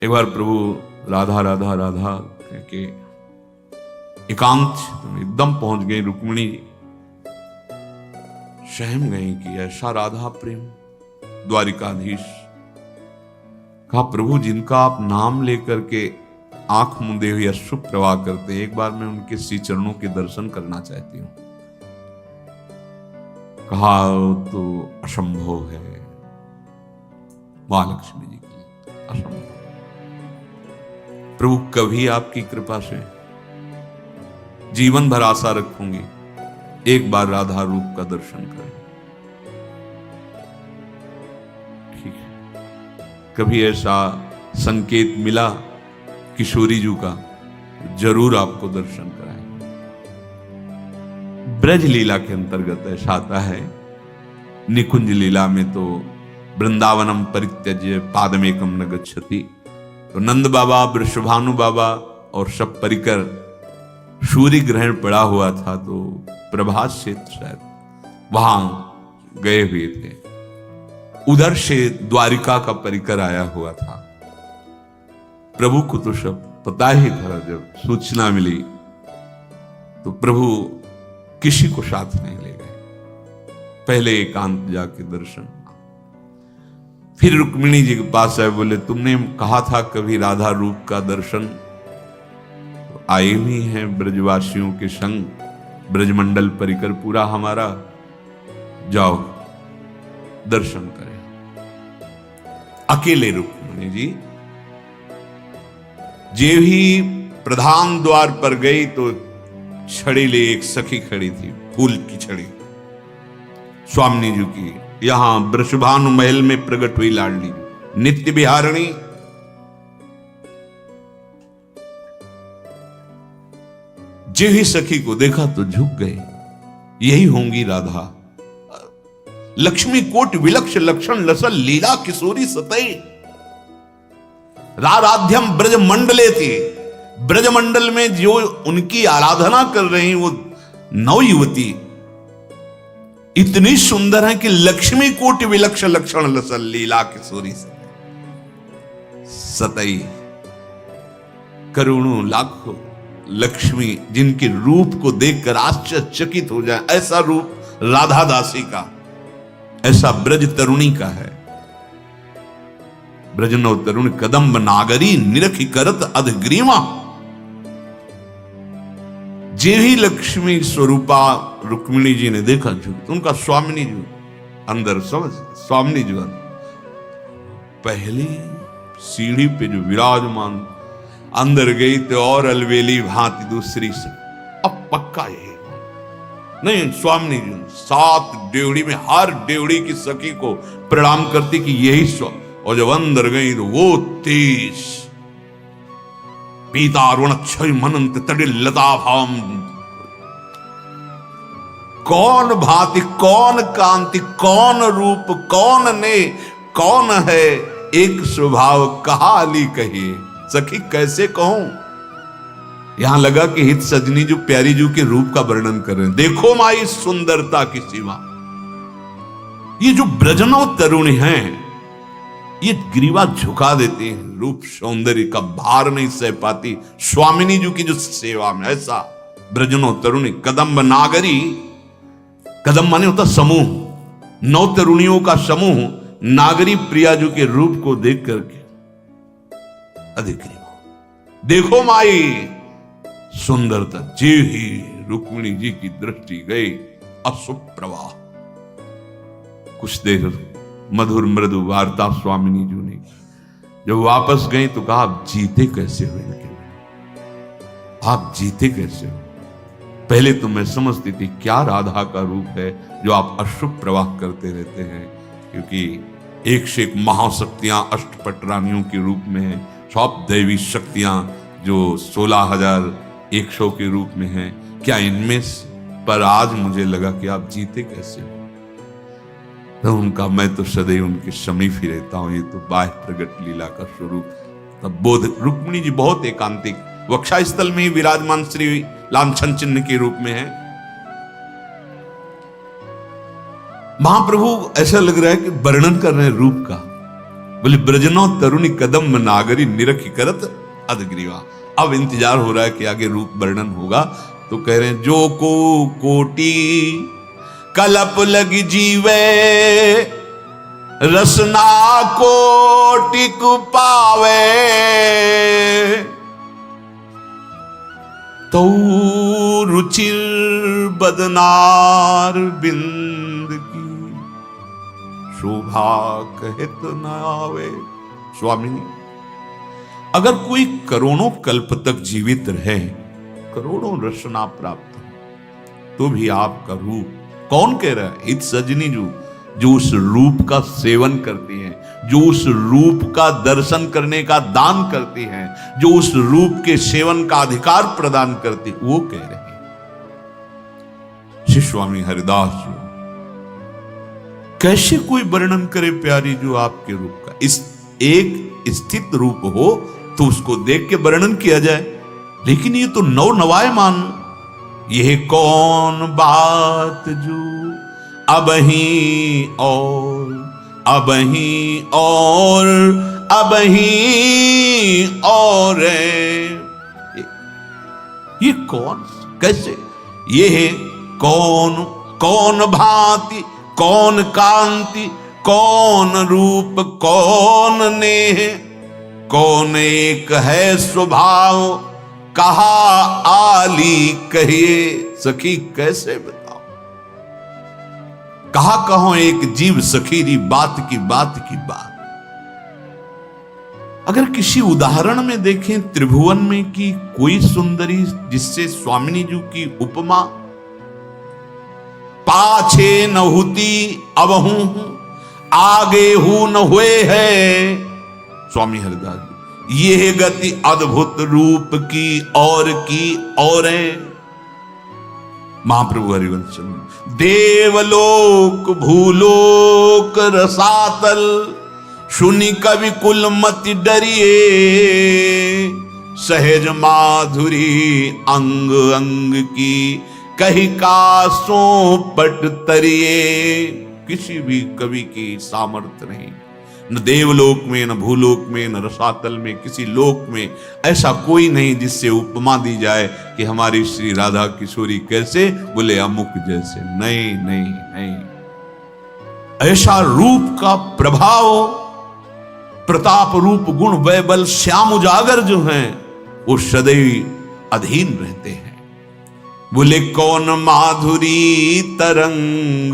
एक बार प्रभु राधा राधा राधा के एकांत में एकदम पहुंच गए। रुक्मिणी सहम गई कि ऐसा राधा प्रेम। द्वारिकाधीश कहा, प्रभु जिनका आप नाम लेकर के आंख मूंदे हुए अश्रु प्रवाह करते हैं, एक बार मैं उनके श्री चरणों के दर्शन करना चाहती हूं। कहा तो असंभव है महालक्ष्मी जी की, असंभव। प्रभु कभी आपकी कृपा से जीवन भर आशा रखूंगी, एक बार राधा रूप का दर्शन करें। ठीक है, कभी ऐसा संकेत मिला किशोरी जी का, जरूर आपको दर्शन कराएंगे। ब्रज लीला के अंतर्गत ऐसा आता है। निकुंज लीला में तो वृंदावनम परित्यज्य पादमेकम न गच्छति, तो नंद बाबा, वृषभानु बाबा और सब परिकर सूर्य ग्रहण पड़ा हुआ था, तो प्रभात क्षेत्र शायद वहां गए हुए थे। उधर से द्वारिका का परिकर आया हुआ था। प्रभु को तो सब पता ही था। जब सूचना मिली तो प्रभु किसी को साथ नहीं ले गए, पहले एकांत जाके दर्शन। फिर रुक्मिणी जी के पास आए, बोले तुमने कहा था कभी राधा रूप का दर्शन, तो आए हुए हैं ब्रजवासियों के संग, ब्रजमंडल परिकर पूरा हमारा, जाओ दर्शन करें। अकेले रुक्मिणी जी जे ही प्रधान द्वार पर गई तो छड़ी ले एक सखी खड़ी थी, फूल की छड़ी, स्वामिनी जी की। यहां वृषभानु महल में प्रकट हुई लाडली नित्य बिहारिणी। जे ही सखी को देखा तो झुक गए, यही होंगी राधा। लक्ष्मी कोट विलक्ष लक्षण लसल लीला किशोरी सतई, राराध्यम ब्रज मंडले थी। ब्रजमंडल में जो उनकी आराधना कर रही वो नौ युवती इतनी सुंदर है कि लक्ष्मी कोटि विलक्ष लक्षण लसल लीला किशोरी सतई। करोड़ों लाखों लक्ष्मी जिनके रूप को देखकर आश्चर्यचकित हो जाए, ऐसा रूप राधा दासी का, ऐसा ब्रज तरुणी का है। ब्रजनो तरुण कदम्ब नागरी निरखी करत अधग्रीवा। जे ही लक्ष्मी स्वरूपा रुक्मिणी जी ने देखा, उनका स्वामिनी जी अंदर समझ, स्वामिनी जी पहली सीढ़ी पे जो विराजमान, अंदर गई तो और अलवेली भांति दूसरी से। अब पक्का यही नहीं, स्वामिनी जी 7 डेवड़ी में हर डेवड़ी की सखी को प्रणाम करती कि यही स्वामी। और जब अंदर गई तो वो 30 पीतारुण क्षय मनंत तड़िल लता भाम। कौन भांति, कौन कांति, कौन रूप, कौन ने, कौन है एक स्वभाव, कहा अली कहिए सखी कैसे कहूं। यहां लगा कि हित सजनी जो प्यारी जू के रूप का वर्णन कर रहे हैं। देखो माई सुंदरता की सीमा। ये जो ब्रजनो तरुणी हैं, ये ग्रीवा झुका देते हैं, रूप सौंदर्य का भार नहीं सह पाती। स्वामिनी जी की जो सेवा में ऐसा ब्रजनो तरुणी कदम्ब नागरी, कदम माने होता समूह, 9 तरुणियों का समूह नागरी प्रिया जी के रूप को देख करके अधिक देखो माई सुंदरता। जे ही रुक्मिणी जी की दृष्टि गई, अशुभ प्रवाह। कुछ देर मधुर मृदु वार्ता स्वामिनी जी ने। जब वापस गई तो कहा, आप जीते कैसे हो इनके बिना, आप जीते कैसे हो। पहले तो मैं समझती थी क्या राधा का रूप है जो आप अशुभ प्रवाह करते रहते हैं, क्योंकि एक से एक महाशक्तियां अष्टपट रानियों के रूप में है, सब दैवी शक्तियां जो 16,100 के रूप में हैं। क्या इनमें पर आज मुझे लगा कि आप जीते कैसे हो। तो उनका मैं तो सदैव उनके समीप ही रहता हूं, ये तो बाह्य प्रगट लीला का स्वरूप। तब बोध रुक्मिणी जी बहुत एकांतिक, वक्षा स्थल में ही विराजमान श्री लांछन चिन्ह के रूप में है। महाप्रभु ऐसा लग रहा है कि वर्णन कर रहे हैं रूप का। बोले ब्रजनो तरुणी कदम नागरी निरखी करत अधग्रीवा। अब इंतजार हो रहा है कि आगे रूप वर्णन होगा, तो कह रहे हैं जो को कोटि कलप लगी जीवे रसना कोटिक पावे तो रुचिर बदनार बिंद की शोभा कहत न आवे। स्वामी, अगर कोई करोड़ों कल्प तक जीवित रहे, करोड़ों रसना प्राप्त हो, तो भी आपका रूप कौन कह रहा है? इत सजनी जो उस रूप का सेवन करती हैं, जो उस रूप का दर्शन करने का दान करती हैं, जो उस रूप के सेवन का अधिकार प्रदान करती, वो कह रहे हैं। श्री स्वामी हरिदास जी कैसे कोई वर्णन करे प्यारी जो आपके रूप का? इस एक स्थित रूप हो तो उसको देख के वर्णन किया जाए, लेकिन ये तो नौ नवायमान। यह कौन बात जो अबहीं और अबहीं और अबहीं और ये कौन कैसे? ये है कौन, कौन भांति, कौन कांति, कौन रूप, कौन नेह, कौन एक है स्वभाव, कहा आली कहिए। सखी कैसे बताओ, कहा कहो एक जीव सखीरी बात की बात की बात। अगर किसी उदाहरण में देखें त्रिभुवन में कि कोई सुंदरी जिससे स्वामिनी जी की उपमा पाछे न होती अब हूं, आगे हूं न हुए है। स्वामी हरिदास जी, यह गति अद्भुत रूप की और है। महाप्रभु हरिवंश में देवलोक भूलोक रसातल सुनि कवि कुल मति डरिए, सहज माधुरी अंग अंग की कही कासों पट तरिए। किसी भी कवि की सामर्थ्य नहीं, न देवलोक में, न भूलोक में, न रसातल में, किसी लोक में ऐसा कोई नहीं जिससे उपमा दी जाए कि हमारी श्री राधा किशोरी कैसे, बोले अमुक जैसे। नहीं नहीं नहीं, ऐसा रूप का प्रभाव, प्रताप रूप गुण वैबल श्याम उजागर जो हैं वो सदैव अधीन रहते हैं। बोले कौन माधुरी तरंग